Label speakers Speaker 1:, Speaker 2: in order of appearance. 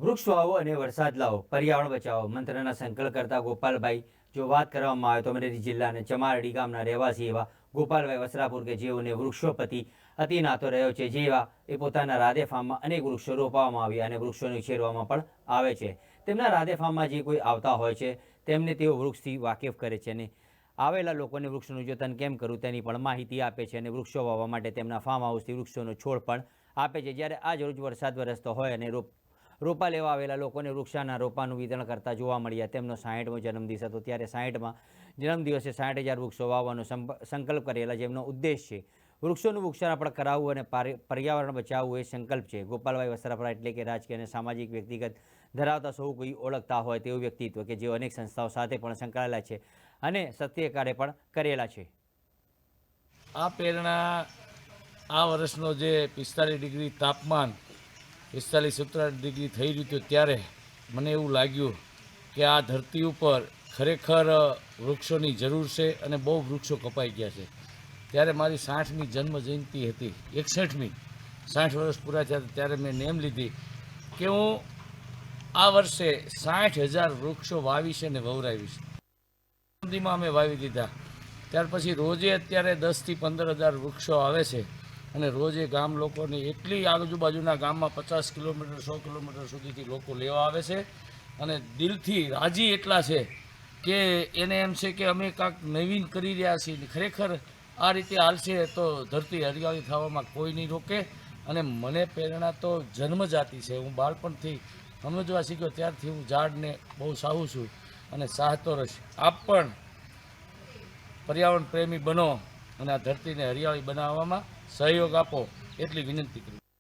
Speaker 1: વૃક્ષ વાવો અને વરસાદ લાવો, પર્યાવરણ બચાવો મંત્રના સંકલ્પ કરતા ગોપાલભાઈ જો વાત કરવામાં આવે તો અમરેલી જિલ્લાના ચમારડી ગામના રહેવાસી એવા ગોપાલભાઈ વસરાપુર કે જેઓને વૃક્ષોપતિ અતિ નાતો રહ્યો છે, જેવા એ પોતાના રાધે ફાર્મમાં અનેક વૃક્ષો રોપવામાં આવ્યા અને વૃક્ષોને ઉછેરવામાં પણ આવે છે. તેમના રાધે ફાર્મમાં જે કોઈ આવતા હોય છે તેમને તેઓ વૃક્ષથી વાકેફ કરે છે અને આવેલા લોકોને વૃક્ષનું જતન કેમ કરવું તેની પણ માહિતી આપે છે અને વૃક્ષો વાવવા માટે તેમના ફાર્મ હાઉસથી વૃક્ષોનો છોડ પણ આપે છે. જ્યારે આજ રોજ વરસાદ વરસતો હોય અને રોપા લેવા આવેલા લોકોને વૃક્ષાના રોપાનું વિતરણ કરતા જોવા મળ્યા. તેમનો 60મો જન્મદિવસ હતો, ત્યારે 60મા જન્મદિવસે 60,000 વૃક્ષો વાવવાનો સંકલ્પ કરેલા, જેમનો ઉદ્દેશ છે વૃક્ષોનું વૃક્ષારોપણ કરાવવું અને પર્યાવરણ બચાવવું એ સંકલ્પ છે. ગોપાલભાઈ વસરાપરા એટલે કે રાજકીય અને સામાજિક વ્યક્તિગત ધરાવતા સૌ કોઈ ઓળખતા હોય તેવું વ્યક્તિત્વ કે જેઓ અનેક સંસ્થાઓ સાથે પણ સંકળાયેલા છે અને સત્ય કાર્ય પણ કરેલા છે.
Speaker 2: આ પ્રેરણા આ વર્ષનો જે 45 ડિગ્રી તાપમાન 45-47 ડિગ્રી થઈ રહ્યું હતું ત્યારે મને એવું લાગ્યું કે આ ધરતી ઉપર ખરેખર વૃક્ષોની જરૂર છે અને બહુ વૃક્ષો કપાઈ ગયા છે. ત્યારે મારી 60મી જન્મ જયંતિ હતી, 61મી 60 વર્ષ પૂરા થયા ત્યારે મેં નેમ લીધી કે હું આ વર્ષે 60,000 વૃક્ષો વાવીશ અને વવરાવીશ. સુધીમાં અમે વાવી દીધા. ત્યાર પછી રોજે અત્યારે 10,000 થી 15,000 વૃક્ષો આવે છે અને રોજે ગામ લોકોને એટલી આજુબાજુના ગામમાં 50 કિલોમીટર 100 કિલોમીટર સુધીથી લોકો લેવા આવે છે અને દિલથી રાજી એટલા છે કે એને એમ છે કે અમે કાંઈક નવીન કરી રહ્યા છીએ. ખરેખર આ રીતે હાલશે તો ધરતી હરિયાળી થવામાં કોઈ નહીં રોકે. અને મને પ્રેરણા તો જન્મજાતિ છે. હું બાળપણથી સમજવા શીખ્યો ત્યારથી હું ઝાડને બહુ સાહું છું અને સાહતો રહીશ. આપ પણ પર્યાવરણ પ્રેમી બનો અને આ ધરતીને હરિયાળી બનાવવામાં સહયોગ આપો એટલી વિનંતી કરું.